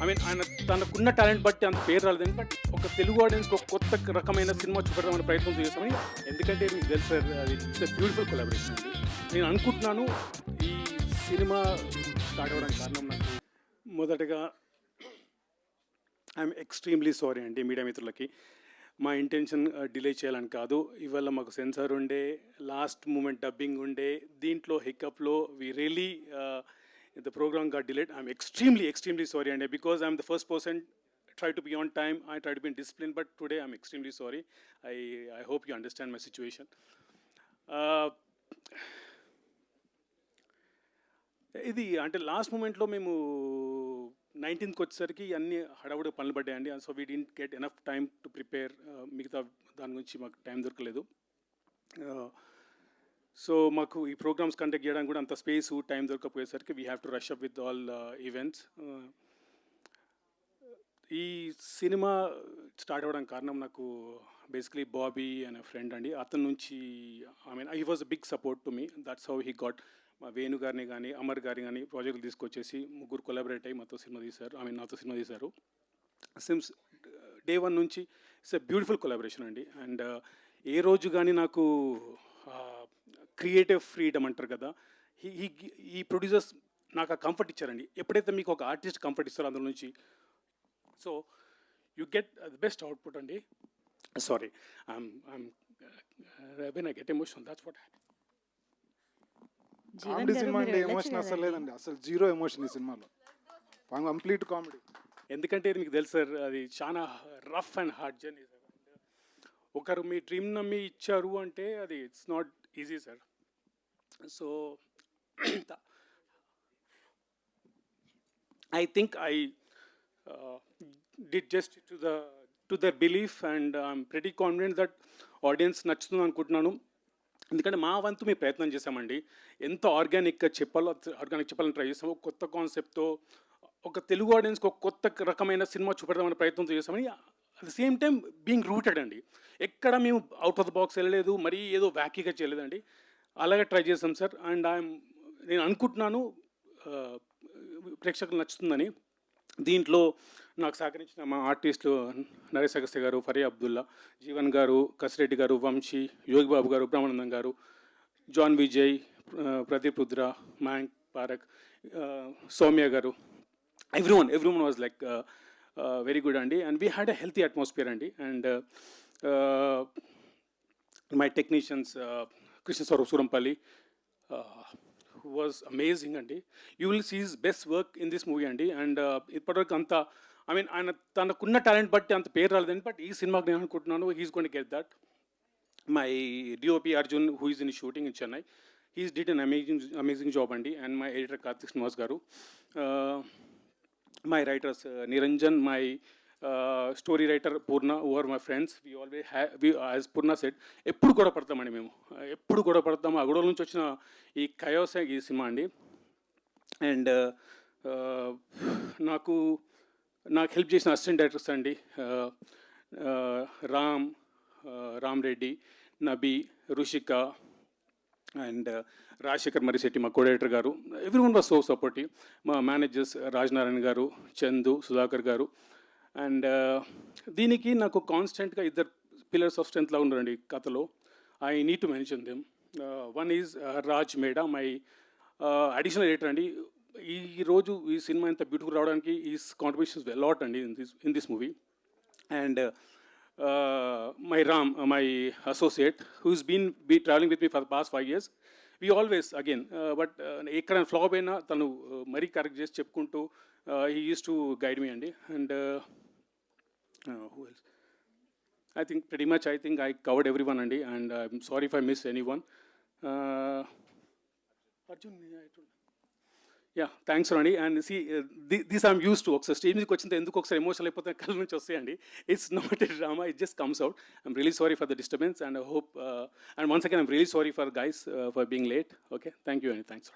I mean ఆయన తనకున్న talent బట్టి అంత పేరు రాలేదని, బట్ ఒక తెలుగు ఆడియన్స్కి ఒక కొత్త రకమైన సినిమా చూపెడదామని ప్రయత్నం చేస్తామని. ఎందుకంటే మీకు తెలుసు సార్, అది ఇట్స్ బ్యూటిఫుల్ కొలాబరేషన్ అండి. నేను అనుకుంటున్నాను ఈ సినిమా స్టార్ట్ అవ్వడానికి కారణం నాకు మొదటగా ఐఎమ్ ఎక్స్ట్రీమ్లీ సారీ అండి మీడియా మిత్రులకి. మా ఇంటెన్షన్ డిలే చేయాలని కాదు. ఇవాళ మాకు సెన్సార్ ఉండే, లాస్ట్ మూమెంట్ డబ్బింగ్ ఉండే, దీంట్లో హికప్లో we really the program got delayed. I'm extremely sorry, and because I'm the first person try to be on time, I try to be in discipline, but today I'm extremely sorry. I hope you understand my situation. ఇది అంటే last మూమెంట్లో మేము 19th వచ్చేసరికి అన్ని హడావుడి పనులు పడ్డాయండి. So we didn't get enough time to prepare. మిగతా దాని గురించి మాకు టైం దొరకలేదు. సో మాకు ఈ ప్రోగ్రామ్స్ కండక్ట్ చేయడానికి కూడా అంత స్పేస్ టైం దొరకపోయేసరికి we have to rush up with all events. ఈ సినిమా స్టార్ట్ అవ్వడానికి కారణం నాకు బేసికలీ బాబీ అనే ఫ్రెండ్ అండి. అతని నుంచి I mean he was a big support to me. That's how he got మా వేణు గారిని కానీ అమర్ గారిని కానీ ప్రాజెక్టులు తీసుకొచ్చేసి ముగ్గురు కొలాబరేట్ అయ్యి నాతో సినిమా తీశారు. సిన్స్ డే వన్ నుంచి ఇట్స్ ఎ బ్యూటిఫుల్ కొలాబరేషన్ అండి. అండ్ ఏ రోజు కానీ నాకు క్రియేటివ్ ఫ్రీడమ్ అంటారు కదా, ఈ ప్రొడ్యూసర్స్ నాకు ఆ కంఫర్ట్ ఇచ్చారండి. ఎప్పుడైతే మీకు ఒక ఆర్టిస్ట్ కంఫర్ట్ ఇస్తారో అందులో నుంచి, so you get the best output అండి. Sorry, when I get emotion, that's what happen. Comedy cinema అంటే ఎమోషన్ అసలు లేదండి, అసలు జీరో ఎమోషన్ ఈ సినిమాలో, కంప్లీట్ కామెడీ. ఎందుకంటే మీకు తెలుసు సార్, అది చాలా rough and hard journey sir. ఒకరు మీ డ్రీమ్ నమ్మి ఇచ్చారు అంటే అది it's not easy sir. So I think I did just to the belief, and I'm pretty confident that audience నచ్చుతుంది అనుకుంటున్నాను. ఎందుకంటే మా వంతు మేము ప్రయత్నం చేసామండి. ఎంత ఆర్గానిక్ చెప్పాలని ట్రై చేసాము. కొత్త కాన్సెప్ట్తో ఒక తెలుగు ఆడియన్స్కి ఒక కొత్త రకమైన సినిమా చూపెడదామని ప్రయత్నం చేసామని. At the same time being rooted అండి. ఎక్కడ మేము అవుట్ ఆఫ్ ద బాక్స్ వెళ్ళలేదు, మరీ ఏదో వ్యాకీగా చేయలేదండి. అలాగే ట్రై చేసాం సార్. అండ్ నేను అనుకుంటున్నాను ప్రేక్షకులు నచ్చుతుందని. దీంట్లో నాకు సహకరించిన మా ఆర్టిస్టులు నరేష్ అగస్త్య గారు, ఫరియా అబ్దుల్లా, జీవన్ గారు, కసిరెడ్డి గారు, Vamsi, Yogi Babu garu, Brahmanandam garu, John Vijay, Pradeep Rudra, Mayank Parakh, Soumya garu, everyone was like very good అండి. And we had a healthy atmosphere అండి. And my technicians Krishna Swaroop Surampalli was amazing అండి. You will see his best work in this movie అండి. అండ్ ఇప్పటివరకు అంత ఐ మీన్ ఆయన తనకున్న టాలెంట్ బట్టి అంత పేరు రాలేదండి, బట్ ఈ సినిమాకి నేను అనుకుంటున్నాను he's going to get that. My DOP Arjun, who is in shooting in Chennai, he's did an amazing job అండి. And my editor Karthik Srinivas garu, my writers Niranjan, my story writer Purna, who are my friends. We always have, as Purna said, ఎప్పుడు గొడవ పడతామండి మేము, ఎప్పుడు గొడవ పడతాము. ఆ గొడవల నుంచి వచ్చిన ఈ కయోస్ ఈ సినిమా అండి. అండ్ నాకు హెల్ప్ చేసిన అసిస్టెంట్ డైరెక్టర్స్ అండి, రామ్ రెడ్డి, నబీ, రుషిక, అండ్ రాజశేఖర్ మరిశెట్టి మా కోడైరెక్టర్ గారు. Everyone was so supportive. మా మేనేజర్స్ రాజనారాయణ గారు, చందు, సుధాకర్ గారు. అండ్ దీనికి నాకు కాన్స్టెంట్గా ఇద్దరు పిల్లర్స్ ఆఫ్ స్ట్రెంత్ లాగా ఉన్నారండి కథలో. I need to mention them. One is Raj Meda, my additional editor అండి. ఈరోజు ఈ సినిమా ఇంత బ్యూటిఫుల్ రావడానికి ఈస్ కాంట్రిబ్యూషన్స్ వెలాట్ అండి in this movie. And my associate, who's been traveling with me for the past 5 years. We always, again, but ekkada flop aina tanu mari correct chesi cheppukuntu he used to guide me andi. And who else? I think pretty much I covered everyone andi, and I'm sorry if I missed anyone. Arjun, yeah thanks అండి. And see this I'm use to. ఒకసారి stage మీదకి వచ్చింది ఎందుకు ఒకసారి emotional అయిపోతే కళ్ళ నుంచి వస్తాయండి. It's not a drama, it just comes out. I'm really sorry for the disturbance, and I hope and once again I'm really sorry for guys for being late. Okay, thank you అండి, thanks.